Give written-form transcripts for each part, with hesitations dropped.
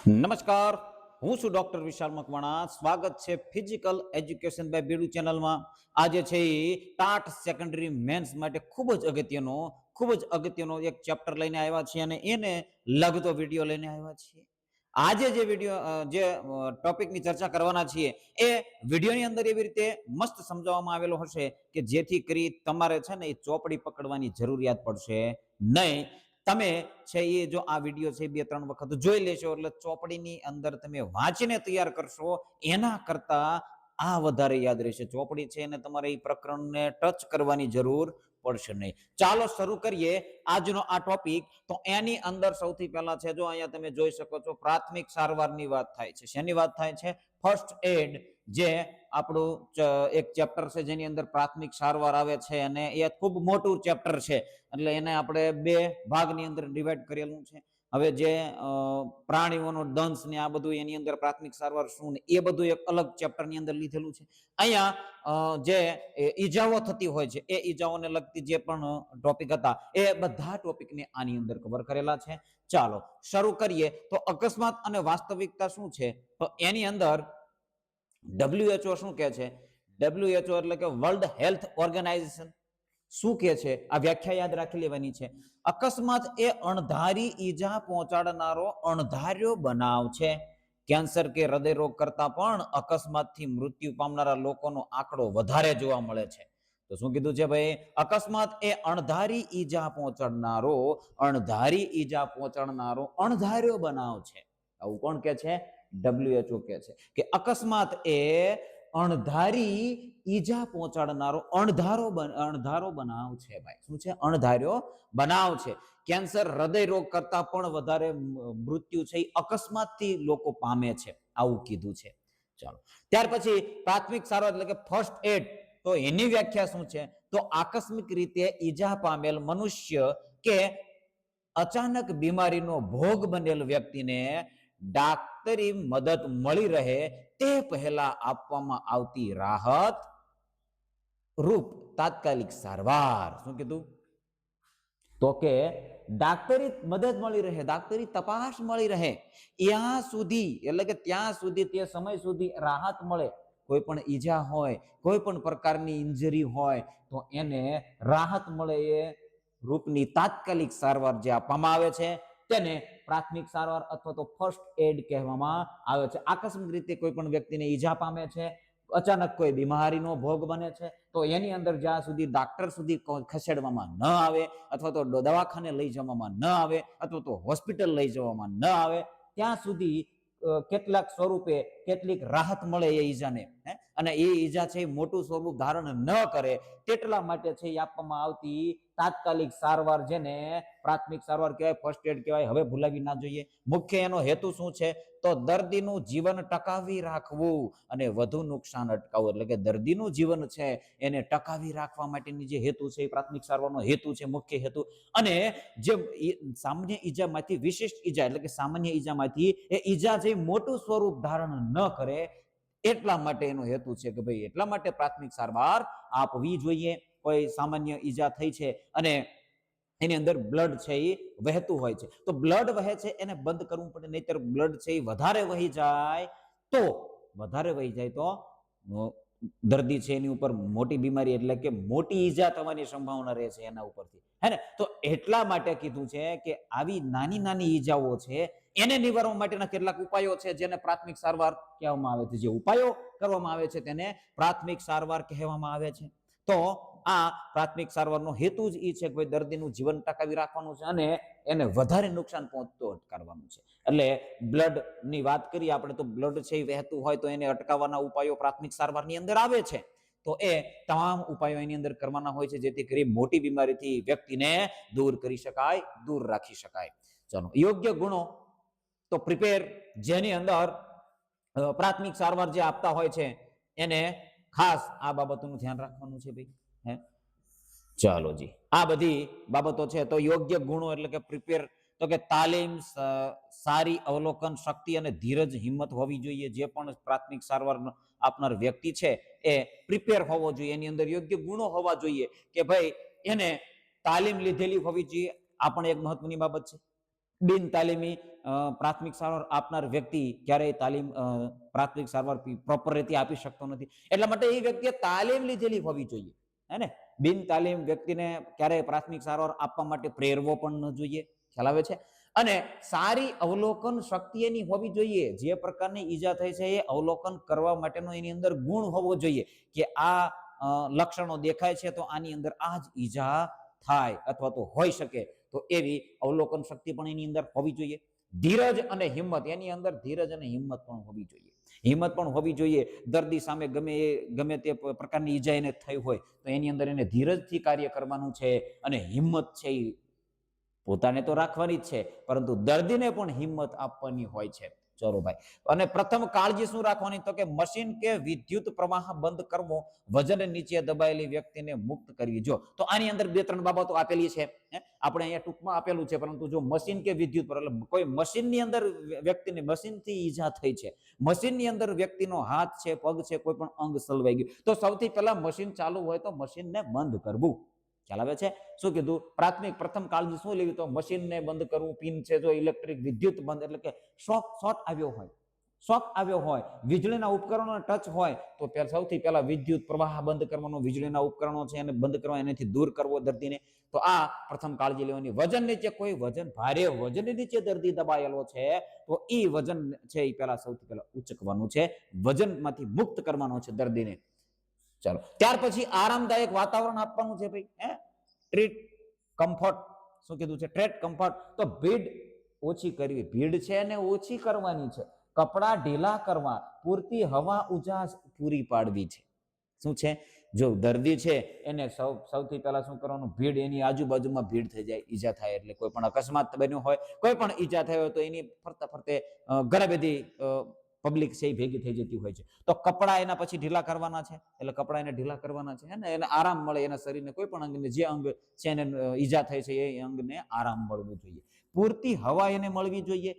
નમસ્કાર, હું છું ડોક્ટર વિશાલ મકવાણા. સ્વાગત છે ફિઝિકલ એજ્યુકેશન બાય બીડુ ચેનલમાં. આજે છે એ ટાટ સેકન્ડરી મેન્સ માટે ખૂબ જ અગત્યનો એક ચેપ્ટર લઈને આવ્યા છીએ અને એને લગતો વિડીયો લઈને આવ્યા છીએ. આજે જે વિડીયો જે ટોપિકની ચર્ચા કરવાના છીએ એ વિડીયોની અંદર એવી રીતે મસ્ત સમજાવવામાં આવેલો હશે કે જેથી કરી તમારે છે ને એ ચોપડી પકડવાની જરૂરિયાત પડશે નહીં. તમે છે એ જો આ વિડીયો છે 2-3 વખત જોઈ લેશો એટલે ચોપડીની અંદર તમે વાંચીને તૈયાર કરશો એના કરતા આ વધારે યાદ રહેશે. ચોપડી છે એને તમારે એ પ્રકરણને ટચ કરવાની જરૂર પડશે નહીં. ચાલો શરૂ કરીએ આજનો આ ટોપિક. તો એની અંદર સૌથી પહેલા છે જો અહીંયા તમે જોઈ શકો છો પ્રાથમિક સારવારની વાત થાય છે. શેની વાત થાય છે? ફર્સ્ટ એડ, જે આપણું એક ચેપ્ટર છે જેની અંદર પ્રાથમિક સારવાર આવે છે અને એ ખૂબ મોટું ચેપ્ટર છે એટલે એને આપણે 2 ભાગની અંદર ડિવાઈડ કરેલું છે. હવે જે પ્રાણીઓનો દંશ ને આ બધું એની અંદર પ્રાથમિક સારવાર શું ને એ બધું એક અલગ ચેપ્ટરની અંદર લીધેલું છે. અહીંયા જે ઈજાઓ થતી હોય છે એ ઈજાઓને લગતી જે પણ ટોપિક હતા એ બધા ટોપિકને આની અંદર કવર કરેલા છે. ચાલો શરૂ કરીએ. તો અકસ્માત અને વાસ્તવિકતા શું છે? તો એની અંદર WHO શું કહે છે? WHO એટલે કે વર્લ્ડ હેલ્થ ઓર્ગેનાઇઝેશન શું કહે છે? આ વ્યાખ્યા યાદ રાખી લેવાની છે. અકસ્માત એ અણધારી ઈજા પહોંચાડનારો અણધાર્યો બનાવ છે. કેન્સર કે હૃદય રોગ કરતા પણ અકસ્માતથી મૃત્યુ પામનારા લોકોનો આંકડો વધારે જોવા મળે છે. તો શું કીધું છે ભાઈ? અકસ્માત એ અણધારી ઈજા પહોંચાડનારો અણધાર્યો બનાવ છે. આવું કોણ કહે છે? WHO કહે છે કે અકસ્માત એ અણધારી ઈજા પહોંચાડનારો અણધારો બનાવ છે. ભાઈ શું છે? અણધાર્યો બનાવ છે. કેન્સર હૃદય રોગ કરતા પણ વધારે મૃત્યુ છે અકસ્માતથી લોકો પામે છે, આવું કીધું છે. ચાલો ત્યાર પછી પ્રાથમિક સારવાર એટલે કે ફર્સ્ટ એડ, તો એની વ્યાખ્યા શું છે? તો આકસ્મિક રીતે ઈજા પામેલ મનુષ્ય કે અચાનક બીમારીનો ભોગ બનેલ વ્યક્તિને ડાક્ટરી મદદ મળી રહે તે પહેલા આપવામાં આવતી રાહત રૂપ તાત્કાલિક સારવાર. શું કીધું? તો કે ડાક્ટરી મદદ મળી રહે, ડાક્ટરી તપાસ મળી રહે ત્યાં સુધી, એટલે કે ત્યાં સુધી, તે સમય સુધી રાહત મળે. કોઈ પણ ઈજા હોય, કોઈ પણ પ્રકારની ઇન્જરી હોય તો એને રાહત મળે એ રૂપની તાત્કાલિક સારવાર જે આપવામાં આવે છે તેને પ્રાથમિક સારવાર અથવા તો ફર્સ્ટ એડ કહેવામાં આવે છે. આકસ્મિક રીતે કોઈ પણ વ્યક્તિને ઈજા પામે છે, અચાનક કોઈ બીમારીનો ભોગ બને છે તો એની અંદર જ્યાં સુધી ડાક્ટર સુધી ખસેડવામાં ન આવે અથવા તો દવાખાને લઈ જવામાં ન આવે અથવા તો હોસ્પિટલ લઈ જવામાં ન આવે ત્યાં સુધી કેટલાક સ્વરૂપે કેટલીક રાહત મળે એ ઈજાને, અને એ ઈજા છે મોટું સ્વરૂપ ધારણ ન કરે તેટલા માટે છે એ આપવામાં આવતી તાત્કાલિક સારવાર, જેને પ્રાથમિક સારવાર કહેવાય, ફર્સ્ટ એડ કહેવાય. હવે ભૂલાવી ના જોઈએ. મુખ્ય એનો હેતુ શું છે? તો દર્દીનું જીવન ટકાવી રાખવું અને વધુ નુકસાન અટકાવવું. એટલે કે દર્દીનું જીવન છે એને ટકાવી રાખવા માટેની જે હેતુ છે એ પ્રાથમિક સારવારનો હેતુ છે, મુખ્ય હેતુ. અને જે સામાન્ય ઈજામાંથી વિશિષ્ટ ઈજા એટલે કે સામાન્ય ઈજામાંથી એ ઈજા જે મોટું સ્વરૂપ ધારણ ન કરે એટલા માટે એનો હેતુ છે કે ભાઈ એટલા માટે પ્રાથમિક સારવાર આપવી જોઈએ. કોઈ સામાન્ય ઈજા થઈ છે અને એની અંદર બ્લડ છે એ વહેતું હોય છે તો બ્લડ વહે છે એને બંધ કરવું પડે, નહીતર બ્લડ છે એ વધારે વહી જાય તો દર્દી છે એની ઉપર મોટી બીમારી એટલે કે મોટી ઈજા થવાની સંભાવના રહે છે એના ઉપરથી, હે ને? તો એટલા માટે કીધું છે કે આવી નાની નાની ઈજાઓ છે એને નિવારવા માટેના કેટલાક ઉપાયો છે જેને પ્રાથમિક સારવાર કહેવામાં આવે છે. જે ઉપાયો કરવામાં આવે છે તેને પ્રાથમિક સારવાર કહેવામાં આવે છે. તો આ પ્રાથમિક સારવારનો હેતુ જ એ છે કે દર્દીનું જીવન ટકાવી રાખવાનું છે અને એને વધારે નુકસાન પહોંચતો અટકાવવાનું છે. એટલે બ્લડ ની વાત કરીએ આપણે તો બ્લડ છે એ વહેતું હોય તો એને અટકાવવાના ઉપાયો પ્રાથમિક સારવારની અંદર આવે છે. તો એ તમામ ઉપાયો એની અંદર કરવાના હોય છે જેથી કરી મોટી બીમારીથી વ્યક્તિને દૂર કરી શકાય, દૂર રાખી શકાય. ચલો યોગ્ય ગુણો તો પ્રિપેર, જેની અંદર પ્રાથમિક સારવાર જે આપતા હોય છે એને ખાસ આ બાબતોનું ધ્યાન રાખવાનું છે ભાઈ. હે ચાલો જી, આ બધી બાબતો છે. તો યોગ્ય ગુણો એટલે કે પ્રિપેર, તો કે તાલીમ, સારી અવલોકન શક્તિ અને ધીરજ, હિંમત હોવી જોઈએ. જે પણ પ્રાથમિક સારવાર આપનાર વ્યક્તિ છે એ પ્રિપેર હોવો જોઈએ, એની અંદર યોગ્ય ગુણો હોવા જોઈએ કે ભાઈ એને તાલીમ લીધેલી હોવી જોઈએ. આ પણ એક મહત્વની બાબત છે. બિન તાલીમી પ્રાથમિક સારવાર આપનાર વ્યક્તિ ક્યારેય તાલીમ પ્રાથમિક સારવાર પ્રોપર રીતે આપી શકતો નથી. એટલા માટે એ વ્યક્તિએ તાલીમ લીધેલી હોવી જોઈએ, હે ને. બિન તાલીમ વ્યક્તિને ક્યારેય પ્રાથમિક સારવાર આપવા માટે પ્રેરવો પણ ન જોઈએ. ખ્યાલ આવે છે? અને સારી અવલોકન શક્તિ એની હોવી જોઈએ. જે પ્રકારની ઈજા થઈ છે એ અવલોકન કરવા માટેનો એની અંદર ગુણ હોવો જોઈએ કે આ લક્ષણો દેખાય છે તો આની અંદર આ જ ઈજા થાય અથવા તો હોઈ શકે. તો એવી અવલોકન શક્તિ પણ એની અંદર હોવી જોઈએ. ધીરજ અને હિંમત, એની અંદર ધીરજ અને હિંમત પણ હોવી જોઈએ. હિંમત પણ હોવી જોઈએ. દર્દી સામે ગમે તે પ્રકારની ઈજા એને થઈ હોય તો એની અંદર એને ધીરજથી કાર્ય કરવાનું છે અને હિંમત છે એ પોતાને તો રાખવાની જ છે પરંતુ દર્દીને પણ હિંમત આપવાની હોય છે. ચલો ભાઈ. અને પ્રથમ કાળજી શું રાખવાની? તો કે મશીન કે વિદ્યુત પ્રવાહ બંધ કરવો, વજન નીચે દબાયેલી વ્યક્તિને મુક્ત કરવી. જો તો આની અંદર 2-3 બાબતો આપેલી છે, આપણે અહીંયા ટૂંકમાં આપેલું છે, પરંતુ જો મશીન કે વિદ્યુત કોઈ મશીનની અંદર વ્યક્તિને મશીનથી ઈજા થઈ છે, મશીનની અંદર વ્યક્તિનો હાથ છે, પગ છે, કોઈ પણ અંગ સલવાઈ ગયું, તો સૌથી પહેલા મશીન ચાલુ હોય તો મશીનને બંધ કરવું. ખ્યાલ આવે છે? શું કીધું? પ્રાથમિક પ્રથમ કાળજી શું લેવી? તો મશીનને બંધ કરવું. પિન છે, જો ઇલેક્ટ્રિક વિદ્યુત બંધ, એટલે કે શોર્ટ આવ્યો હોય, વીજળીના ઉપકરણો ટચ હોય તો સૌથી પહેલા વિદ્યુત પ્રવાહ બંધ કરવાનો, વીજળીના ઉપકરણો છે એને બંધ કરવા, એનાથી દૂર કરવો દર્દીને. તો આ પ્રથમ કાળજી લેવાની. વજન નીચે, કોઈ ભારે વજન નીચે દર્દી દબાયેલો છે તો એ વજન છે એ પહેલા સૌથી પહેલા ઉચકવાનું છે, વજનમાંથી મુક્ત કરવાનો છે દર્દીને. ચાલો, ત્યાર પછી આરામદાયક વાતાવરણ આપવાનું છે ભાઈ. ટ્રીટ કમ્ફર્ટ, શું કીધું છે? Treat comfort. તો ભીડ ઓછી કરવી, ભીડ છે એને ઓછી કરવાની છે. કપડા ઢીલા કરવા, પૂરતી હવા ઉજાસ પૂરી પાડવી છે. શું છે? જો દર્દી છે એને સૌથી પહેલા શું કરવાનું? ભીડ, એની આજુબાજુમાં ભીડ થઈ જાય, ઈજા થાય એટલે કોઈ પણ અકસ્માત બન્યો હોય, કોઈ પણ ઈજા થઈ હોય તો એની ફરતે ઘણી બધી પબ્લિક છે એ ભેગી થઈ જતી હોય છે. તો કપડા એના પછી ઢીલા કરવાના છે, એટલે કપડા એને ઢીલા કરવાના છે, એને આરામ મળે, એના શરીરને કોઈ પણ અંગને, જે અંગ છે એને ઈજા થઈ છે એ અંગને આરામ મળવું જોઈએ. પૂરતી હવા એને મળવી જોઈએ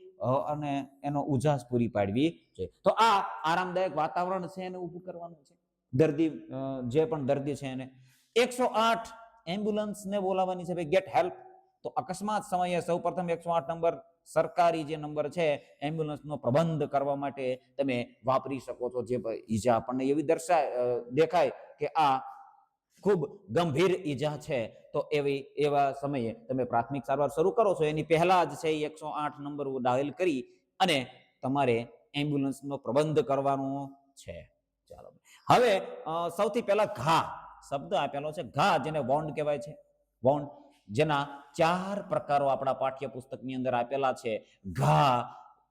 અને એનો ઉજાસ પૂરી પાડવી જોઈએ. તો આ આરામદાયક વાતાવરણ છે એને ઊભું કરવાનું છે. દર્દી, જે પણ દર્દી છે એને 108 એમ્બ્યુલન્સને બોલાવવાની છે ભાઈ, ગેટ હેલ્પ. તો અકસ્માત સમયે સૌપ્રથમ 108 નંબર સરકારી જે નંબર છે એમ્બ્યુલન્સનો પ્રબંધ કરવા માટે તમે વાપરી શકો છો. જે ઈજા આપણને એવી દેખાય કે આ ખૂબ ગંભીર ઈજા છે તો એવા સમયે તમે પ્રાથમિક સારવાર શરૂ કરો છો એની પહેલા જ છે 108 નંબર ડાયલ કરી અને તમારે એમ્બ્યુલન્સનો પ્રબંધ કરવાનો છે. ચાલો, હવે સૌથી પહેલા ઘા શબ્દ આપેલો છે, ઘા, જેને વોન્ડ કહેવાય છે. વોન્ડ, જેના 4 પ્રકારો આપણા પાઠ્યપુસ્તકની અંદર આપેલા છે. ઘા,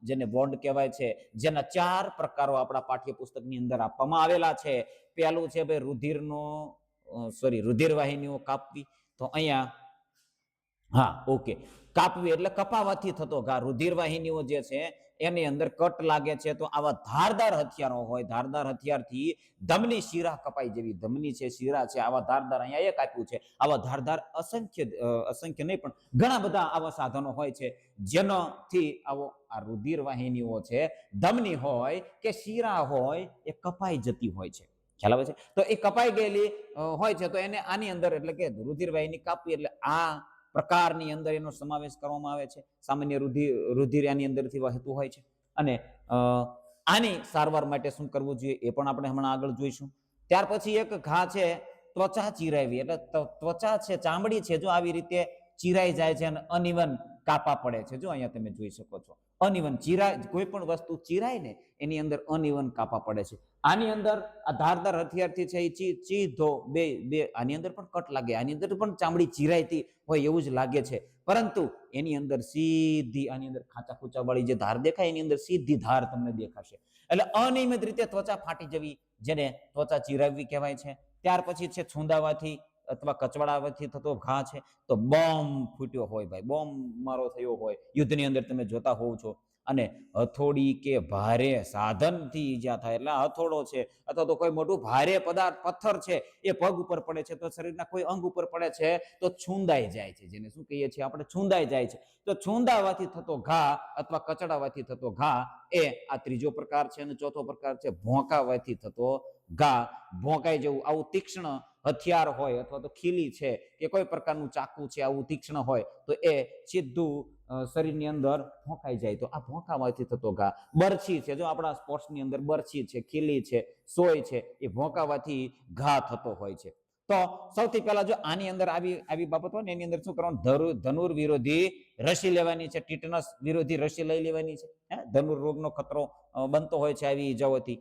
જેને વોન્ડ કહેવાય છે, જેના 4 પ્રકારો આપણા પાઠ્યપુસ્તકની અંદર આપવામાં આવેલા છે. પહેલું છે ભાઈ રુધિર વાહિનીઓ કાપવી. તો અહીંયા ઓકે, કાપવી એટલે કપાવાથી થતો ઘા. રુધિર વાહિનીઓ જે છે એની અંદર કટ લાગે છે તો આવા ધારદાર હથિયારો હોય, ધારદાર હથિયારથી ધમની શીરા કપાઈ જેવી, ધમની છે, શીરા છે, આવા ધારદાર, અહીંયા એક આપ્યું છે, આવા ધારદાર અસંખ્ય નહીં પણ ઘણા બધા આવા સાધનો હોય છે જેનાથી આ રુધિર વાહિનીઓ છે, ધમની હોય કે શીરા હોય, એ કપાઈ જતી હોય છે. ખ્યાલ આવે છે? તો એ કપાઈ ગયેલી હોય છે તો એને આની અંદર, એટલે કે રુધિર વાહિની કાપવી, એટલે આ પ્રકારની અંદર એનો સમાવેશ કરવામાં આવે છે. સામાન્ય રુધિર આની અંદરથી વહેતું હોય છે અને આની સારવાર માટે શું કરવું જોઈએ એ પણ આપણે હમણાં આગળ જોઈશું. ત્યાર પછી એક ઘા છે ત્વચા ચીરાવી, એટલે ત્વચા છે, ચામડી છે, જો આવી રીતે ચીરાઈ જાય છે અને અનિવન કાપા પડે છે. જો અહીંયા તમે જોઈ શકો છો, અનિવન ચીરાય, કોઈ પણ વસ્તુ ચીરાય ને એની અંદર અનિવન કાપા પડે છે. આની અંદર આ ધારદાર હથિયારથી છે એ ચીધો બે આની અંદર પણ કટ લાગે, આની અંદર પણ ચામડી ચીરાયતી હોય એવું જ લાગે છે, પરંતુ એની અંદર સીધી, આની અંદર ખાંચા ખૂચા વાળી જે ધાર દેખાય એની અંદર સીધી ધાર તમને દેખાશે. એટલે અનિયમિત રીતે ત્વચા ફાટી જવી, જેને ત્વચા ચીરાવવી કહેવાય છે. ત્યાર પછી છે છૂંદાવાથી અથવા કચવાડાવાથી થતો ઘા છે. તો બોમ્બ ફૂટ્યો હોય ભાઈ, બોમ્બ મારો થયો હોય, યુદ્ધની અંદર તમે જોતા હોવ છો, અને હથોડી કે ભારે સાધનથી ઈજા થાય, એટલે હથોડો છે અથવા તો કોઈ મોટું ભારે પદાર્થ, પથ્થર છે, એ પગ ઉપર પડે છે તો શરીરના કોઈ અંગ ઉપર પડે છે તો છૂંદાઈ જાય છે, જેને શું કહીએ છીએ આપણે? છૂંદાઈ જાય છે. તો છૂંદાવાથી થતો ઘા અથવા કચડાવાથી થતો ઘા, એ આ ત્રીજો પ્રકાર છે. અને ચોથો પ્રકાર છે ભોંકાવાથી થતો ઘા. ભોંકાઈ જવું, આવું તીક્ષ્ણ હથિયાર હોય અથવા તો ખીલી છે કે કોઈ પ્રકારનું ચાકુ છે આવું તીક્ષ્ણ હોય તો એ સીધું શરીરની અંદર ભોંકાઈ જાય તો આ ભોંકાવાથી થતો ઘા. બરછી છે, જો આપણા સ્પોર્ટ્સની અંદર બરછી છે, ખીલી છે, સોય છે, એ ભોંકાવાથી ઘા થતો હોય છે. તો સૌથી પહેલા જો આની અંદર આવી બાબત હોય ને એની અંદર શું કરવાનું, ધનુર વિરોધી રસી લેવાની છે, ટીટનસ વિરોધી રસી લઈ લેવાની છે. ધનુર રોગનો ખતરો બનતો હોય છે આવી ઈજાઓથી.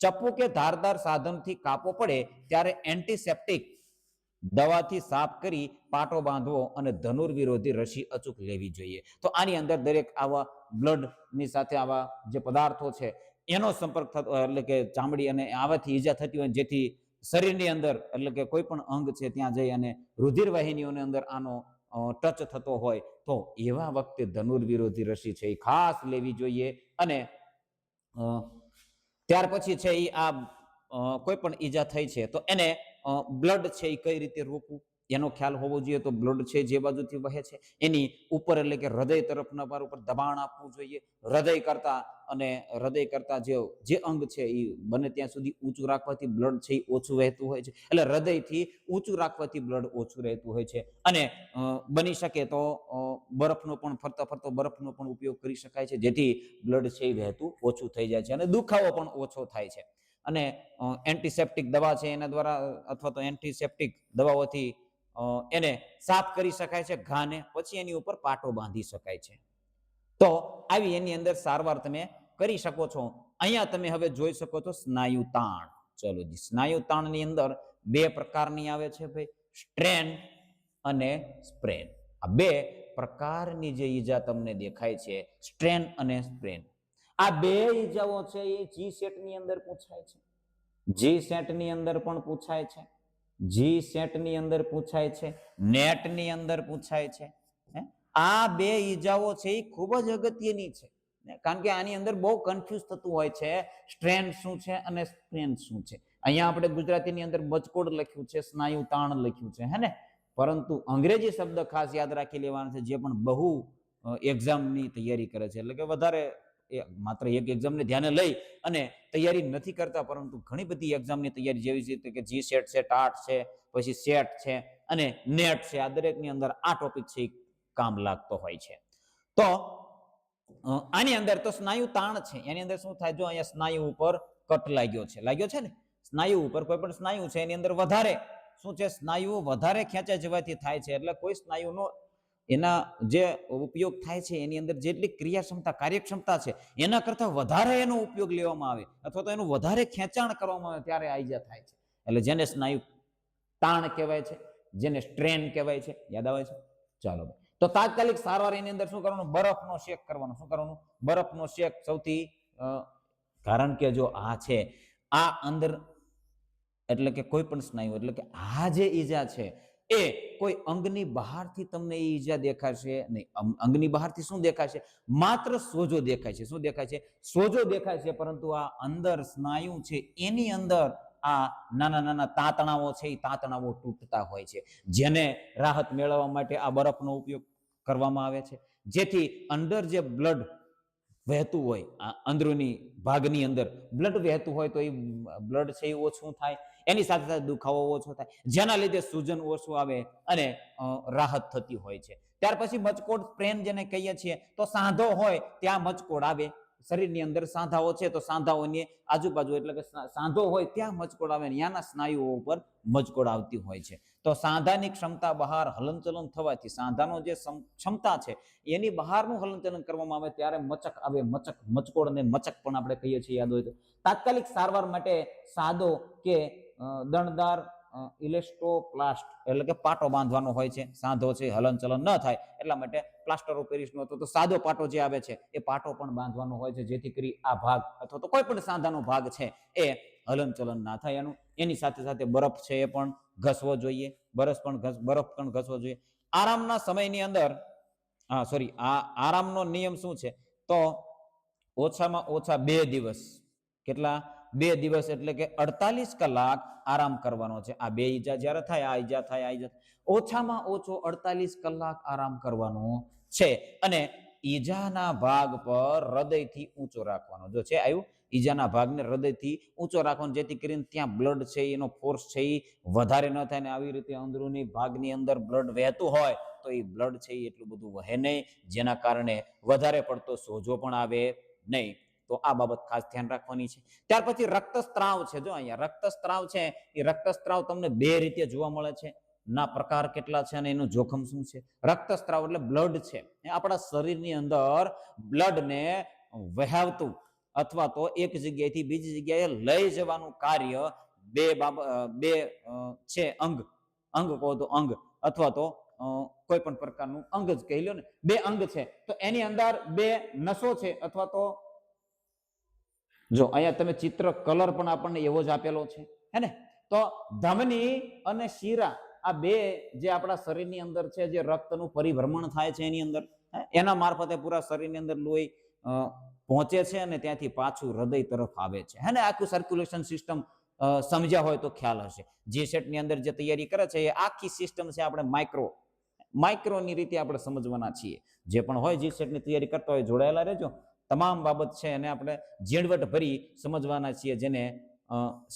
ચપ્પુ કે ધારદાર સાધનથી કાપો પડે ત્યારે એન્ટીસેપ્ટિક દવાથી સાફ કરી પાટો બાંધવો અને ધનુર વિરોધી રસી અચૂક લેવી જોઈએ. તો આની અંદર દરેક આવા બ્લડની સાથે આવા જે પદાર્થો છે એનો સંપર્ક થતો, એટલે કે ચામડી અને આવાથી ઈજા થતી હોય જેથી શરીરની અંદર એટલે કે કોઈ પણ અંગ છે ત્યાં જઈ અને રુધિર વાહિનીઓની અંદર આનો ટચ થતો હોય તો એવા વખતે ધનુર વિરોધી રસી છે એ ખાસ લેવી જોઈએ. અને ત્યાર પછી છે એ આ કોઈ પણ ઈજા થઈ છે તો એને બ્લડ છે એ કઈ રીતે રોકવું એનો ખ્યાલ હોવો જોઈએ. તો બ્લડ છે જે બાજુથી વહે છે એની ઉપર એટલે કે હૃદય તરફના ભાગ ઉપર દબાણ આપવું જોઈએ. હૃદય કરતા જે અંગ છે એ બને ત્યાં સુધી ઊંચું રાખવાથી બ્લડ છે એ ઓછું વહેતું હોય છે. એટલે હૃદયથી ઊંચું રાખવાથી બ્લડ ઓછું રહેતું હોય છે. અને બની શકે તો બરફનો પણ ફરતો બરફનો પણ ઉપયોગ કરી શકાય છે જેથી બ્લડ છે એ વહેતું ઓછું થઈ જાય છે અને દુખાવો પણ ઓછો થાય છે. અને એન્ટીસેપ્ટિક દવા છે એના દ્વારા અથવા તો એન્ટીસેપ્ટિક દવાઓથી એને સાફ કરી શકાય છે ઘાને, પછી એની ઉપર પાટો બાંધી શકાય છે. તો આવી એની અંદર સારવાર તમે કરી શકો છો. અહીંયા તમે હવે જોઈ શકો છો સ્નાયુ તાણ. ચલો જી, સ્નાયુ તાણની અંદર બે પ્રકારની આવે છે ભાઈ, સ્ટ્રેન અને સ્પ્રેન. આ બે પ્રકારની જે ઈજા તમને દેખાય છે, સ્ટ્રેન અને સ્પ્રેન, આ બે ઈજાઓ છે એ જી સેટ ની અંદર પૂછાય છે. જી સેટ ની અંદર પણ પૂછાય છે, જી સેટ ની અંદર પૂછાય છે, નેટ ની અંદર પૂછાય છે. આ બે ઈજાઓ છે એ ખૂબ જ અગત્યની છે કારણ કે આની અંદર બહુ કન્ફ્યુઝ થતું હોય છે સ્ટ્રેન શું છે અને સ્પ્રેન શું છે. અહીંયા આપણે ગુજરાતીની અંદર બચકોડ લખ્યું છે, સ્નાયુ તાણ લખ્યું છે, હે ને, પરંતુ અંગ્રેજી શબ્દ ખાસ યાદ રાખી લેવાનો છે જે પણ બહુ એક્ઝામની તૈયારી કરે છે. એટલે કે વધારે માત્ર એક એક્ઝામને ધ્યાને લઈ અને તૈયારી નથી કરતા, પરંતુ ઘણી બધી એક્ઝામની તૈયારી જેવી છે કે જી સેટ છે, ટાટ છે, પછી સેટ છે અને નેટ છે, આ દરેકની અંદર આ ટોપિક છે કામ લાગતો હોય છે. તો આની અંદર તો સ્નાયુ તાણ છે એની અંદર શું થાય, જો અહીંયા સ્નાયુ ઉપર કટ લાગ્યો છે ને, સ્નાયુ ઉપર કોઈ પણ સ્નાયુ છે એની અંદર વધારે શું છે, સ્નાયુઓ વધારે ખેંચાઈ જવાથી થાય છે. એટલે કોઈ સ્નાયુનો એના જે ઉપયોગ થાય છે એની અંદર જેટલી ક્રિયાક્ષમતા કાર્યક્ષમતા છે એના કરતા વધારે એનો ઉપયોગ લેવામાં આવે અથવા તો એનું વધારે ખેંચાણ કરવામાં આવે ત્યારે આ ઈજા થાય છે. એટલે જેને સ્નાયુ તાણ કહેવાય છે, જેને સ્ટ્રેન કહેવાય છે. યાદ આવે છે? ચાલો, તો તાત્કાલિક સારવાર એની અંદર શું કરવાનું, બરફનો શેક કરવાનો. શું કરવાનું? બરફનો શેક. સૌથી કારણ કે જો આ છે આ અંદર એટલે કે કોઈ પણ સ્નાયુ એટલે કે આ જે ઈજા છે એ કોઈ અંગની બહારથી તમને એ ઈજા દેખાશે નહીં. અંગની બહારથી શું દેખાશે? માત્ર સોજો દેખાય છે. શું દેખાય છે? સોજો દેખાય છે. પરંતુ આ અંદર સ્નાયુ છે એની અંદર આ નાના નાના તાતણાઓ છે એ તાતણાઓ તૂટતા હોય છે, જેને રાહત મેળવવા માટે આ બરફનો ઉપયોગ કરવામાં આવે છે, જેથી અંદર જે બ્લડ વહેતું હોય, આ અંદરૂની ભાગની અંદર બ્લડ વહેતું હોય તો એ બ્લડ છે એ ઓછું થાય, એની સાથે સાથે દુખાવો ઓછો થાય, જેના લીધે સૂજન ઓછું આવે અને રાહત થતી હોય છે. ત્યાર પછી મચકોડ સ્પ્રેન જેને કહીએ છીએ, તો સાંધો હોય ત્યાં મચકોડ આવે. શરીરની અંદર સાંધાઓ છે તો સાંધાઓની આજુબાજુ એટલે કે સાંધો હોય ત્યાં મચકોડ આવે, ત્યાંના સ્નાયુઓ ઉપર મચકોડ આવતી હોય છે. તો સાંધાની ક્ષમતા બહાર હલનચલન થવાથી સાંધાનો જે ક્ષમતા છે એની બહારનું હલનચલન કરવામાં આવે ત્યારે મચક આવે. મચકોડને મચક પણ આપણે કહીએ છીએ, યાદ હોય તો. તાત્કાલિક સારવાર માટે સાદો કે દણદાર ઇલેસ્ટોપ્લાસ્ટ એટલે કે પાટો બાંધવાનો હોય છે. સાંધો છે હલનચલન ન થાય એટલા માટે પ્લાસ્ટર ઓફ પેરિસનો તો સાદો પાટો જે આવે છે એ પાટો પણ બાંધવાનો હોય છે, જેથી કરી આ ભાગ અથવા તો કોઈ પણ સાંધાનો ભાગ છે એ હલનચલન ના થાય એનું. એની સાથે સાથે બરફ છે એ પણ ઘસવો જોઈએ, બરફ પણ ઘસવો જોઈએ. આરામના સમયની અંદર આરામનો નિયમ શું છે, તો ઓછામાં ઓછા 2 દિવસ. કેટલા? 2 દિવસ એટલે કે 48 કલાક આરામ કરવાનો છે. આ બે ઈજા જ્યારે થાય, આ ઈજા થાય, ઓછામાં ઓછો 48 કલાક આરામ કરવાનો છે. અને ઈજાના ભાગ પર હૃદયથી ઊંચો રાખવાનો. જો છે આવ્યું, ઈજાના ભાગને હૃદયથી ઊંચો રાખવાનો, જેથી કરીને ત્યાં બ્લડ છે એનો ફોર્સ છે એ વધારે ન થાય ને આવી રીતે અંદરૂની ભાગની અંદર બ્લડ વહેતું હોય તો એ બ્લડ છે એ એટલું બધું વહે નહીં, જેના કારણે વધારે પડતો સોજો પણ આવે નહીં. તો આ બાબત ખાસ ધ્યાન રાખવાની છે. ત્યાર પછી રક્તસ્ત્રાવ છે. જો અહીંયા રક્તસ્ત્રાવ છે, એ રક્તસ્ત્રાવ તમને બે રીતે જોવા મળે છે. ના પ્રકાર કેટલા છે અને એનું જોખમ શું છે. રક્તસ્ત્રાવ એટલે બ્લડ છે એ આપણા શરીરની અંદર બ્લડને વહાવતું અથવા તો એક જગ્યાએથી બીજી જગ્યાએ લઈ જવાનું કાર્ય બે છે અંગ કહો તો અંગ અથવા તો કોઈ પણ પ્રકારનું અંગ જ કહી લો ને, બે અંગ છે તો એની અંદર બે નસો છે અથવા તો જો અહીંયા તમે ચિત્ર કલર પણ આપણને એવો જ આપેલો છે હે ને. તો ધમની અને શીરા આ બે જે આપણા શરીરની અંદર છે, જે રક્તનું પરિભ્રમણ થાય છે એની અંદર, એના મારફતે પૂરા શરીરની અંદર લોહી પહોંચે છે અને ત્યાંથી પાછું હૃદય તરફ આવે છે હે ને. આખું સર્ક્યુલેશન સિસ્ટમ સમજ્યા હોય તો ખ્યાલ હશે. G-SET ની અંદર જે તૈયારી કરે છે એ આખી સિસ્ટમ છે આપણે માઇક્રોની રીતે આપણે સમજવાના છીએ. જે પણ હોય G-SET ની તૈયારી કરતા હોય જોડાયેલા રહેજો. તમામ બાબત છે એને આપણે ઝીણવટ ભરી સમજવાના છીએ, જેને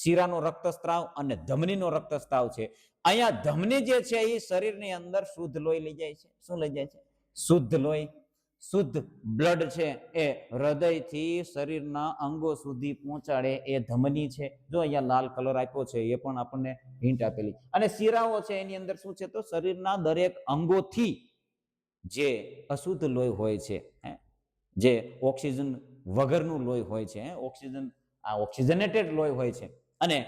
શીરાનો રક્તસ્ત્રાવ અને ધમનીનો રક્તસ્ત્રાવ છે. અહીંયા ધમની જે છે એ શરીરની અંદર શુદ્ધ લોહી લઈ જાય છે. શું લઈ જાય છે? શુદ્ધ લોહી, શુદ્ધ બ્લડ છે એ હૃદયથી શરીરના અંગો સુધી પહોંચાડે એ ધમની છે. જો અહીંયા લાલ કલર આપ્યો છે એ પણ આપણને હિન્ટ આપેલી. અને શીરાઓ છે એની અંદર શું છે તો શરીરના દરેક અંગોથી જે અશુદ્ધ લોહી હોય છે, જે ઓક્સિજન વગરનું લોહી હોય છે, ઓક્સિજનેટેડ લોહી હોય છે, અને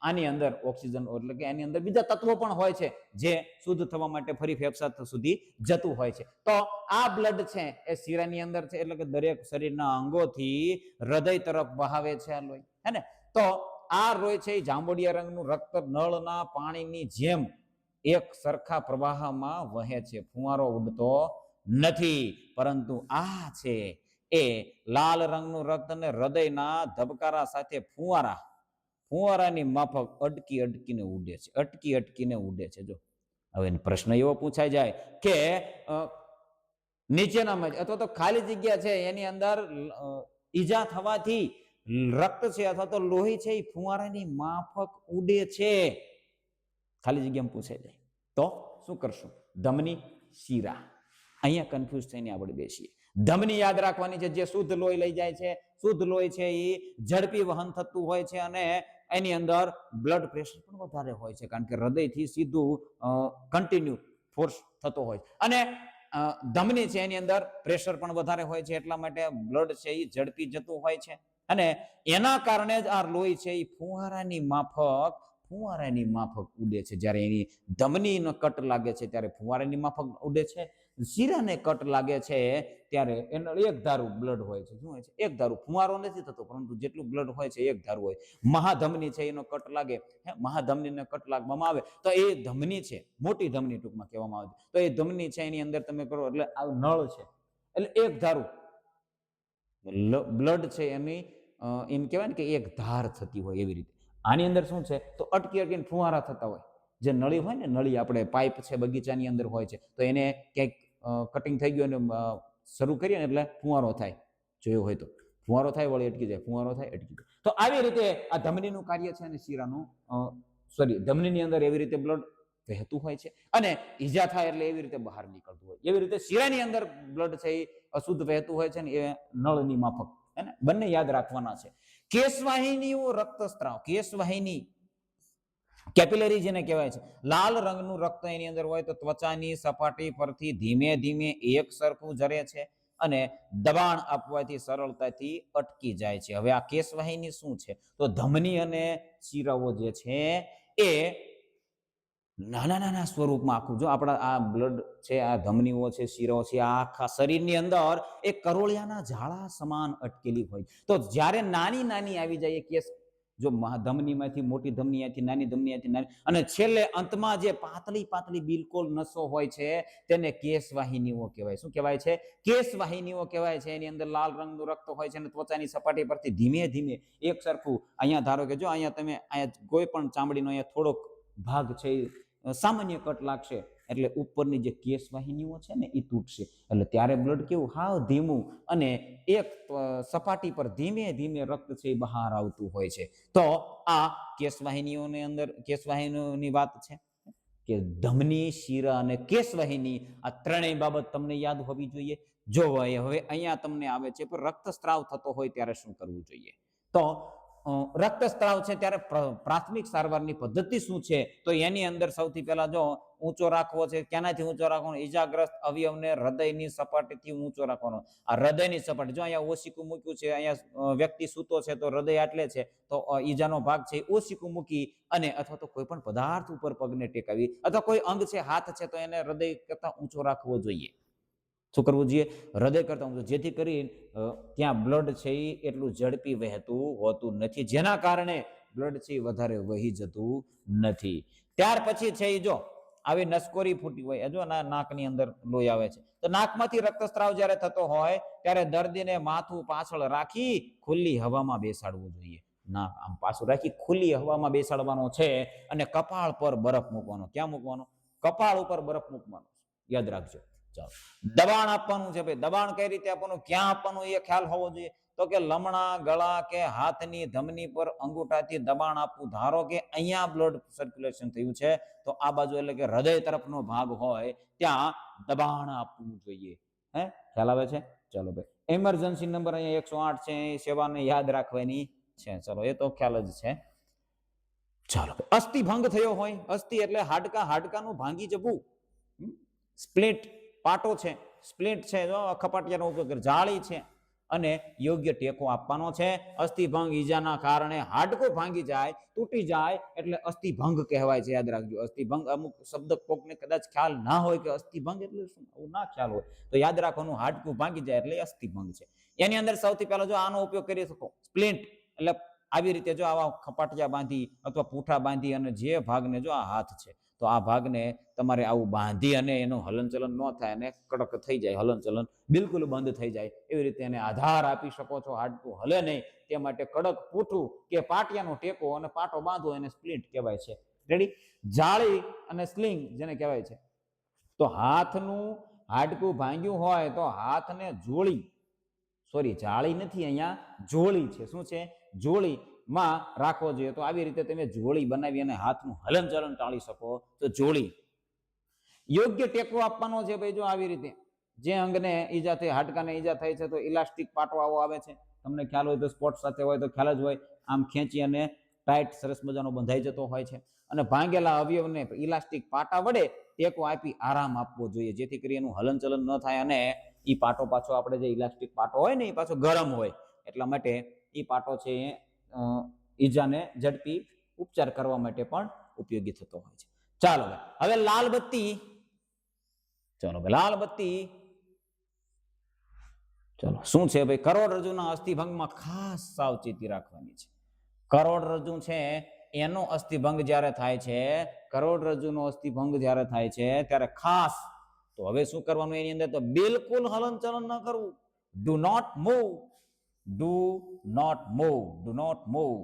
આની અંદર ઓક્સિજન એટલે કે એની અંદર બીજા તત્વો પણ હોય છે જે શુદ્ધ થવા માટે ફરી ફેફસા સુધી જતું હોય છે. તો આ બ્લડ છે એ શીરાની અંદર છે એટલે કે દરેક શરીરના અંગોથી હૃદય તરફ વહાવે છે આ લોહી હે ને. તો આ લોહી છે એ જાંબુડિયા રંગનું રક્ત નળના પાણીની જેમ એક સરખા પ્રવાહમાં વહે છે, ફુવારો ઉડતો નથી. પરંતુ આ છે એ લાલ રંગનું રક્ત અને હૃદયના ધબકારા સાથે ફુવારાની માફક અટકીને ઉડે છે. જો હવે પ્રશ્ન એવો પૂછાઈ જાય કે નીચેનામાં અથવા તો ખાલી જગ્યા છે એની અંદર ઈજા થવાથી રક્ત છે અથવા તો લોહી છે એ ફુવારાની માફક ઉડે છે, ખાલી જગ્યામાં પૂછાઈ જાય તો શું કરશું? ધમની, શીરા. અહીંયા કન્ફ્યુઝ થઈને આપણે બેસીએ. ધમની યાદ રાખવાની છે, જે શુદ્ધ લોહી લઈ જાય છે. શુદ્ધ લોહી છે એ ઝડપી વહન થતું હોય છે અને એની અંદર બ્લડ પ્રેશર પણ વધારે હોય છે, કારણ કે હૃદયથી સીધું કન્ટિન્યુ ફોર્સ થતો હોય. અને ધમની છે એની અંદર પ્રેશર પણ વધારે હોય છે, એટલા માટે બ્લડ છે એ ઝડપી જતું હોય છે અને એના કારણે જ આ લોહી છે એ ફુવારાની માફક ઉડે છે. જ્યારે એની ધમનીનો કટ લાગે છે ત્યારે ફુવારાની માફક ઉડે છે. શીરાને કટ લાગે છે ત્યારે એનો એક ધારું બ્લડ હોય છે. શું હોય છે? એક ધારું. ફુવારો નથી થતો, પરંતુ જેટલું બ્લડ હોય છે એક ધારું હોય. મહાધમની છે એનો કટ લાગે, મહાધમનીને કટ લાગવામાં આવે તો એ ધમની છે, મોટી ધમની ટૂંકમાં કહેવામાં આવે તો એ ધમની છે એની અંદર તમે કરો એટલે આ નળ છે એટલે એક ધારું બ્લડ છે એની એમ કહેવાય ને કે એક ધાર થતી હોય એવી રીતે. આની અંદર શું છે તો અટકીને ફુવારા થતા હોય. જે નળી હોય ને, નળી આપણે પાઇપ છે બગીચાની અંદર હોય છે તો એને ક્યાંક કટિંગ થઈ ગયું અને શરૂ કરીએ ને એટલે ફુવારો થાય, જોયું હોય તો ફુવારો થાય વળી અટકી જાય, ફુવારો થાય અટકી જાય. તો આવી રીતે આ ધમનીનું કાર્ય છે અને શીરાનું ધમનીની અંદર એવી રીતે બ્લડ વહેતું હોય છે અને ઈજા થાય એટલે એવી રીતે બહાર નીકળતું હોય. એવી રીતે શીરાની અંદર બ્લડ છે એ અશુદ્ધ વહેતું હોય છે ને એ નળની માફક. એને બંને યાદ રાખવાના છે. કેશવાહિનીઓ રક્તસ્ત્રાવ, કેશવાહિની કેપિલરી જેને કહેવાય છે, લાલ રંગનું રક્ત એની અંદર હોય તો ત્વચાની સપાટી પરથી ધીમે ધીમે એક સરખું ઝરે છે અને દબાણ આપવાથી સરળતાથી અટકી જાય છે. હવે આ કેશવાહિની શું છે તો ધમની અને શીરાઓ જે છે એ નાના સ્વરૂપમાં આખું, જો આપણા આ બ્લડ છે, આ ધમનીઓ છે, શીરાઓ છે, આ આખા શરીરની અંદર એક કરોળિયાના ઝાડા સમાન અટકેલી હોય. તો જ્યારે નાની આવી જાય કેસ, જો ધમનીમાંથી મોટી ધમની, અહીંથી નાની ધમની, અહીંથી નાની, અને છેલ્લે અંતમાં જે પાતળી બિલકુલ નસો હોય છે તેને કેશવાહિનીઓ કહેવાય. શું કહેવાય છે? કેશવાહિનીઓ કહેવાય છે. એની અંદર લાલ રંગનું રક્ત હોય છે અને ત્વચાની સપાટી પરથી ધીમે ધીમે એક સરખું, અહીંયા ધારો કે જો અહીંયા તમે અહીંયા કોઈ પણ ચામડીનો અહીંયા થોડોક ભાગ છે સામાન્ય કટ લાગશે એટલે ઉપરની જે કેસ વાહિનીઓ છે ને એ તૂટશે, એટલે ત્યારે બ્લડ કેવું હાવ ધીમું અને એક સપાટી પર ધીમે ધીમે રક્ત છે એ બહાર આવતું હોય છે. તો આ કેસ વાહિનીઓની અંદર કેસ વાહિનીઓની વાત છે કે ધમની, શિરા અને કેસ વાહિની આ ત્રણેય બાબત તમને યાદ હોવી જોઈએ. જો હવે અહીંયા તમને આવે છે પણ રક્તસ્રાવ થતો હોય ત્યારે શું કરવું જોઈએ? તો રક્તસ્રાવ છે ત્યારે પ્રાથમિક સારવારની પદ્ધતિ શું છે? તો એની અંદર સૌથી પહેલા જો ઊંચો રાખવો છે. ક્યાંથી ઊંચો રાખવાનો? ઈજાગ્રસ્ત અવયવને હૃદયની સપાટીથી ઊંચો રાખવાનો. આ હૃદયની સપાટી, જો અહીંયા ઓશિકું મૂક્યું છે, અહીંયા વ્યક્તિ સૂતો છે તો હૃદય આટલે છે, તો ઈજાનો ભાગ છે ઓશિકું મૂકી અને અથવા તો કોઈ પણ પદાર્થ ઉપર પગને ટેકાવી અથવા કોઈ અંગ છે, હાથ છે, તો એને હૃદય કરતા ઊંચો રાખવો જોઈએ. શું કરવું જોઈએ? હૃદય કરતા ઊંચો, જેથી કરી ત્યાં બ્લડ છે એ એટલું ઝડપી વહેતું હોતું નથી, જેના કારણે બ્લડ છે વધારે વહી જતું નથી. ત્યાર પછી છે એ જો આવી નસકોરી ફૂટી હોય, જો નાકની અંદર લોહી આવે છે, તો નાકમાંથી રક્તસ્રાવ જ્યારે થતો હોય ત્યારે દર્દીને માથું પાછળ રાખી ખુલ્લી હવામાં બેસાડવું જોઈએ. નાક આમ પાછું રાખી ખુલ્લી હવામાં બેસાડવાનો છે અને કપાળ પર બરફ મૂકવાનો. ક્યાં મૂકવાનો? કપાળ ઉપર બરફ મૂકવાનો. યાદ રાખજો. ચાલો, દબાણ આપવાનું છે. ભાઈ દબાણ કઈ રીતે આપવાનું, ક્યાં આપવાનું એ ખ્યાલ હોવો જોઈએ. તો કે લમણા, ગળા કે હાથની ધમની પર અંગૂઠાથી દબાણ આપવું. ધારો કે અહીંયા બ્લડ સર્ક્યુલેશન થયું છે તો આ બાજુ એટલે કે હૃદય તરફનો ભાગ હોય ત્યાં દબાણ આપવું જોઈએ. હે, ખ્યાલ આવે છે? ચલો ભાઈ, એમરજન્સી નંબર અહીંયા 108 છે, સેવાને યાદ રાખવાની છે. ચલો, એ તો ખ્યાલ જ છે. ચાલો, અસ્થિ ભંગ થયો હોય, અસ્થિ એટલે હાડકાનું ભાંગી જવું. સ્પ્લિટ પાટો છે, સ્પ્લિટ છે, જો ખપાટિયાનો ઉપયોગ કરે, જાળી છે અને યોગ્ય ટેકો આપવાનો છે. અસ્થિભંગ ઈજાના કારણે હાડકું ભાંગી જાય, તૂટી જાય એટલે અસ્થિભંગ કહેવાય છે. યાદ રાખજો, અસ્થિભંગ. અમુક શબ્દ કોકને કદાચ ખ્યાલ ના હોય કે અસ્થિભંગ એટલે શું, એવું ના ખ્યાલ હોય તો યાદ રાખવાનું, હાડકું ભાંગી જાય એટલે અસ્થિભંગ છે. એની અંદર સૌથી પહેલા જો આનો ઉપયોગ કરી શકો, સ્પ્લિન્ટ એટલે આવી રીતે જો આવા ખપાટિયા બાંધી અથવા પૂઠા બાંધી અને જે ભાગને જો આ હાથ છે તો આ ભાગને તમારે આવું બાંધી અને એનું હલનચલન ન થાય અને કડક થઈ જાય, હલનચલન બિલકુલ બંધ થઈ જાય, એવી રીતે એને આધાર આપી શકો છો. હાડકું હલે નહીં તે માટે કડક પૂઠું કે પાટિયાનો ટેકો અને પાટો બાંધો, એને સ્પ્લિન્ટ કહેવાય છે. રેડી? જાળી અને સ્લિંગ જેને કહેવાય છે. તો હાથનું હાડકું ભાંગ્યું હોય તો હાથને જોડી, સોરી જાળી નથી, અહીંયા જોડી છે. શું છે? જોડી માં રાખવો જોઈએ. તો આવી રીતે તમે જોડી બનાવી અને હાથનું હલનચલન ટાળી શકો તો જોડી. યોગ્ય ટેકો આપવાનો છે ભાઈ. જો આવી રીતે જે અંગને ઈજા થઈ, હાડકાને ઈજા થઈ છે તો ઇલાસ્ટિક પાટો આવો આવે છે, તમને ખ્યાલ હોય તો સ્પોર્ટ્સ સાથે હોય તો ખ્યાલ જ હોય. આમ ખેંચી અને ટાઈટ સરસ મજાનો બંધાઈ જતો હોય છે અને ભાંગેલા અવયવને ઇલાસ્ટિક પાટા વડે ટેકો આપી આરામ આપવો જોઈએ, જેથી કરી એનું હલનચલન ન થાય અને એ પાટો પાછો આપણે જે ઇલાસ્ટિક પાટો હોય ને એ પાછો ગરમ હોય, એટલા માટે એ પાટો છે ઈજાને ઝડપી ઉપચાર કરવા માટે પણ ઉપયોગી થતો હોય છે. ચાલો હવે લાલ બત્તી. ચાલો ભાઈ, લાલ બત્તી. ચલો, શું છે ભાઈ? કરોડરજ્જુના અસ્થિભંગમાં ખાસ સાવચેતી રાખવાની છે. કરોડરજ્જુ છે એનો અસ્થિભંગ જ્યારે થાય છે, કરોડરજ્જુનો અસ્થિભંગ જ્યારે થાય છે ત્યારે ખાસ તો હવે શું કરવાનું એની અંદર? તો બિલકુલ હલનચલન ન કરવું. Do not move, do not move, do not move.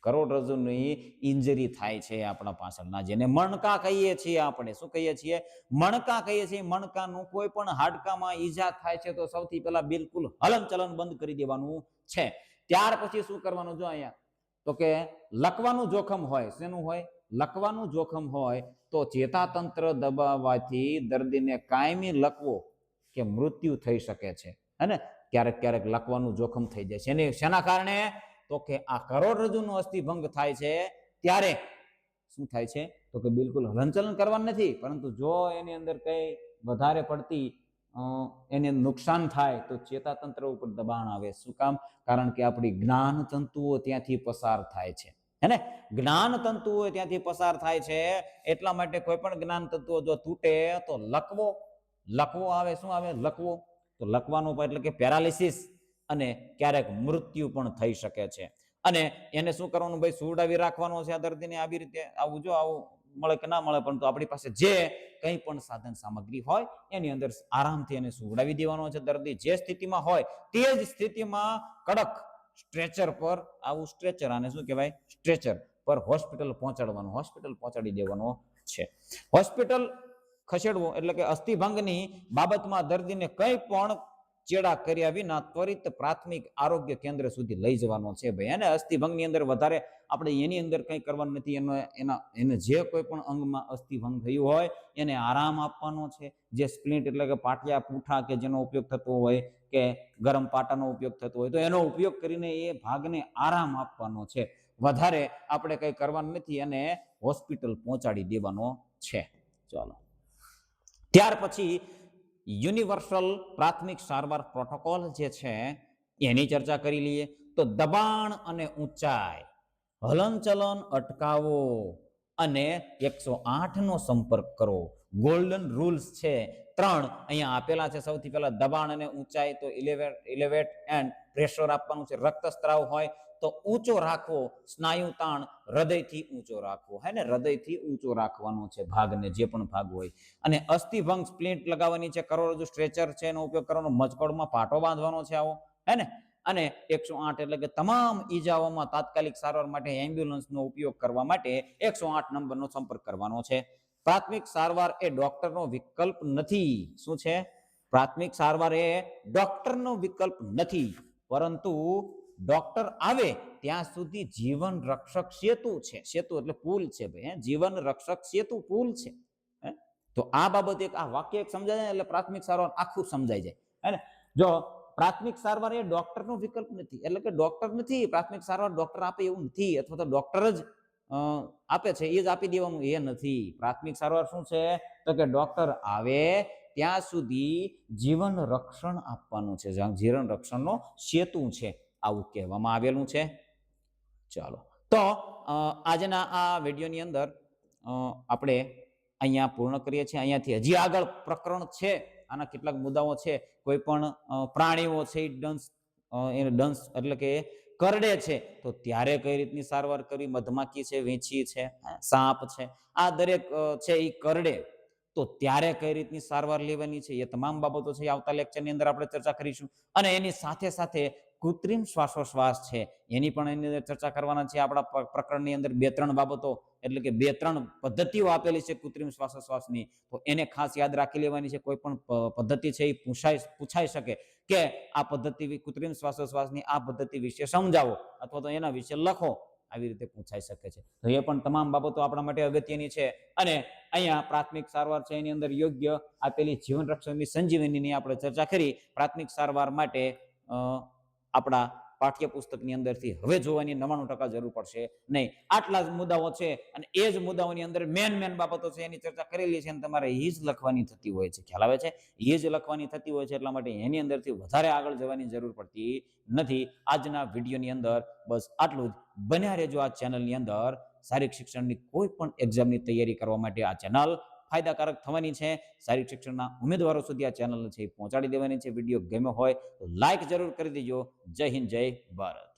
કરોડરજ્જુની ઇન્જરી થાય છે આપણા પાછળના, જેને મણકા કહીએ છીએ આપણે. શું કહીએ છીએ? મણકા કહીએ છીએ. મણકાનું કોઈ પણ હાડકામાં ઈજા થાય છે તો સૌથી પહેલા બિલકુલ હલનચલન બંધ કરી દેવાનું છે. ત્યાર પછી શું કરવાનું? જો અહીંયા તો કે લકવાનું જોખમ હોય. શેનું હોય? લકવાનું જોખમ હોય તો ચેતાતંત્ર દબાવવાથી દર્દીને કાયમી લકવો કે મૃત્યુ થઈ શકે છે. હે ને? ક્યારેક ક્યારેક લકવાનું જોખમ થઈ જાય છે. શેના કારણે? તો કે આ કરોડરજ્જુનો અસ્થિભંગ થાય છે ત્યારે શું થાય છે? તો કે બિલકુલ હલનચલન કરવાનું નથી, પરંતુ જો એની અંદર કઈ વધારે પડતી એને નુકસાન થાય તો ચેતાતંત્ર ઉપર દબાણ આવે. શું કામ? કારણ કે આપણી જ્ઞાન તંતુઓ ત્યાંથી પસાર થાય છે. હે ને? જ્ઞાન તંતુઓ ત્યાંથી પસાર થાય છે, એટલા માટે કોઈ પણ જ્ઞાન તંતુઓ જો તૂટે તો લકવો આવે. શું આવે? લકવો. તો લકવાનો એટલે કે પેરાલિસિસ અને ક્યારેક મૃત્યુ પણ થઈ શકે છે. અને એને શું કરવાનું ભાઈ? સુવડાવી રાખવાનો છે આ દર્દીને. આવી રીતે આવું જો આવું મળે કે ના મળે, પરંતુ આપણી પાસે જે કંઈ પણ સાધન સામગ્રી હોય એની અંદર આરામથી એને સુવડાવી દેવાનો છે. દર્દી જે સ્થિતિમાં હોય તે જ સ્થિતિમાં કડક સ્ટ્રેચર પર, આવું સ્ટ્રેચર, આને શું કહેવાય? સ્ટ્રેચર પર હોસ્પિટલ પહોંચાડવાનું, હોસ્પિટલ પહોંચાડી દેવાનો છે. હોસ્પિટલ ખસેડવો એટલે કે અસ્થિભંગની બાબતમાં દર્દીને કંઈ પણ ચેડા કર્યા વિના ત્વરિત પ્રાથમિક આરોગ્ય કેન્દ્ર સુધી લઈ જવાનો છે ભાઈ. અને અસ્થિભંગની અંદર વધારે આપણે એની અંદર કંઈ કરવાનું નથી. એને જે કોઈ પણ અંગમાં અસ્થિભંગ થયું હોય એને આરામ આપવાનો છે. જે સ્પ્લિન્ટ એટલે કે પાટિયા પૂઠા કે જેનો ઉપયોગ થતો હોય કે ગરમ પાટાનો ઉપયોગ થતો હોય તો એનો ઉપયોગ કરીને એ ભાગને આરામ આપવાનો છે. વધારે આપણે કંઈ કરવાનું નથી અને હોસ્પિટલ પહોંચાડી દેવાનો છે. ચાલો, ત્યાર પછી યુનિવર્સલ પ્રાથમિક સારવાર પ્રોટોકોલ જે છે એની ચર્ચા કરી લઈએ. તો દબાણ અને ઊંચાઈ, હલનચલન અટકાવો અને 108 નો સંપર્ક કરો. ગોલ્ડન રૂલ્સ છે 3 અહીંયા આપેલા છે. સૌથી પહેલા દબાણ અને ઊંચાઈ, તો ઇલેવેટ એન્ડ પ્રેશર આપવાનું છે. રક્તસ્રાવ હોય તો ઊંચો રાખવો, સ્નાયુ તાણ હૃદયથી ઊંચો રાખવો, હે ને, હૃદયથી ઊંચો રાખવાનો છે ભાગને, જે પણ ભાગ હોય. અને અસ્થિભંગ સ્પ્લિન્ટ લગાવવાની છે. કરોડરજ્જુ સ્ટ્રેચર છે એનો ઉપયોગ કરવાનો. મચકોડમાં પાટો બાંધવાનો છે આવો, હે ને. અને 108 એટલે કે તમામ ઈજાઓમાં તાત્કાલિક સારવાર માટે એમ્બ્યુલન્સનો ઉપયોગ કરવા માટે 108 નંબરનો સંપર્ક કરવાનો છે. પ્રાથમિક સારવાર એ ડોક્ટરનો વિકલ્પ નથી. શું છે? પ્રાથમિક સારવાર એ ડોક્ટરનો વિકલ્પ નથી, પરંતુ ડોક્ટર આવે ત્યાં સુધી જીવન રક્ષક સેતુ છે. સેતુ એટલે પુલ છે ભાઈ, જીવન રક્ષક સેતુ પુલ છે. તો આ બાબત એક આ વાક્ય એક સમજાય જાય એટલે પ્રાથમિક સારવાર આખું સમજાઈ જાય, હે ને. જો પ્રાથમિક સારવાર એ ડોક્ટરનો વિકલ્પ નથી, એટલે કે ડોક્ટર નથી પ્રાથમિક સારવાર ડોક્ટર આપે એવું નથી, અથવા તો ડોક્ટર જ આપે છે એ જ આપી દેવાનું એ નથી. પ્રાથમિક સારવાર શું છે? તો કે ડોક્ટર આવે ત્યાં સુધી જીવન રક્ષણ આપવાનું છે. જીવન રક્ષણનો સેતુ છે આવું કહેવામાં આવેલું છે. ચાલો, તો આજના આ વિડીયોની અંદર આપણે અહીંયા પૂર્ણ કરીએ છીએ. અહીંયાથી હજી આગળ પ્રકરણ છે, આના કેટલાક મુદ્દાઓ છે. કોઈ પણ પ્રાણીઓ છે ડંસ એટલે કે કરડે છે તો ત્યારે કઈ રીતની સારવાર કરવી. મધમાખી છે, વીંછી છે, સાપ છે, આ દરેક છે એ કરડે તો ત્યારે કઈ રીતની સારવાર લેવાની છે એ તમામ બાબતો છે આવતા લેક્ચરની અંદર આપણે ચર્ચા કરીશું. અને એની સાથે સાથે કૃત્રિમ શ્વાસોશ્વાસ છે એની પણ એની અંદર ચર્ચા કરવાના છે. આપણા પ્રકરણની અંદર 2-3 બાબતો એટલે કે 2-3 પદ્ધતિઓ આપેલી છે કૃત્રિમ શ્વાસોશ્વાસની, તો એને ખાસ યાદ રાખી લેવાની છે. કોઈ પણ પદ્ધતિ છે એ પૂછાઈ શકે કે આ પદ્ધતિ કૃત્રિમ શ્વાસોશ્વાસની આ પદ્ધતિ વિશે સમજાવો અથવા તો એના વિશે લખો, આવી રીતે પૂછાઈ શકે છે. તો એ પણ તમામ બાબતો આપણા માટે અગત્યની છે. અને અહીંયા પ્રાથમિક સારવાર છે એની અંદર યોગ્ય આપેલી જીવન રક્ષણની સંજીવનીની આપણે ચર્ચા કરી. પ્રાથમિક સારવાર માટે આપણા પાઠ્યપુસ્તકની અંદરથી હવે જોવાની 99% જરૂર પડશે નહીં. આટલા જ મુદ્દાઓ છે અને એ જ મુદ્દાઓની અંદર મેન બાબતો છે એની ચર્ચા કરેલી છે અને તમારે એ જ લખવાની થતી હોય છે. ખ્યાલ આવે છે? એ જ લખવાની થતી હોય છે, એટલા માટે એની અંદરથી વધારે આગળ જવાની જરૂર પડતી નથી. આજના વિડીયોની અંદર બસ આટલું જ. બન્યા રહેજો આ ચેનલની અંદર. શારીરિક શિક્ષણની કોઈ પણ એક્ઝામની તૈયારી કરવા માટે આ ચેનલ ફાયદાકારક થવાની છે. શારીરિક શિક્ષણના ઉમેદવારો સુધી આ ચેનલ છે પહોંચાડી દેવાની છે. વિડીયો ગમ્યો હોય તો લાઈક જરૂર કરી દેજો. જય હિન્દ, જય ભારત.